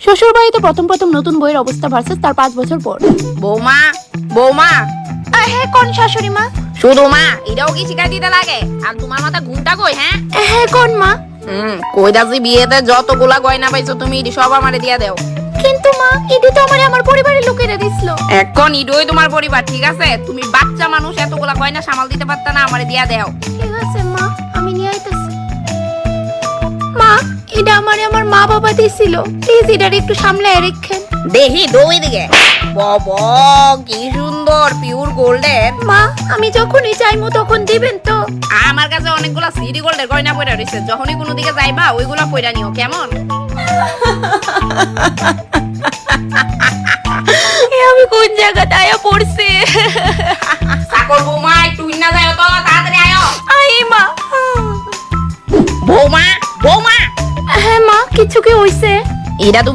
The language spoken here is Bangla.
শ্বশুর বাড়িতে প্রথম প্রথম নতুন বইয়ের অবস্থা ভার্সেস তার 5 বছর পর। বৌমা বৌমা হ্যাঁ কোন শাশুড়ি মা? শুধু মা এটাও কি শিখাই দিতে লাগে? আর তোমার মাথা ঘুমটা কই? হ্যাঁ কোন মা? কইতাছি বিয়েতে যতগুলা গয়না পাইছো তুমি এটি সব আমারে দিয়া দাও। কিন্তু মা এটি তো আমার পরিবারের লোকেরা দিছিল। এখন ইডোই তোমার পরিবার, ঠিক আছে? তুমি বাচ্চা মানুষ, এতগুলা গয়না সামাল দিতে পারতা না? আমারে দিয়া দাও। ঠিক আছে মা, আমি নিয়ে আইতাছি। মা এটা আমার মা বাবা দিছিল, প্লিজ এটার একটু সামলায় রাখেন। দেখি দই দিকে বাবা কি সুন্দর পিওর গোল্ডেন। মা আমি যখনই চাইমু তখন দিবেন তো? আমার কাছে অনেকগুলা সিটি গোল্ডের গয়না পড়ে রয়েছে, যখনই কোনো দিকে যাইবা ওইগুলা পড়া নিও, কেমন? আমি কোন জায়গাতে আয়া পড়ছি? সাকর বৌমা একটু না যাও তো, তাড়াতাড়ি আয়ো। আই মা। বৌমা বৌমা হ্যাঁ মা, কিছু কি হইছে? এটা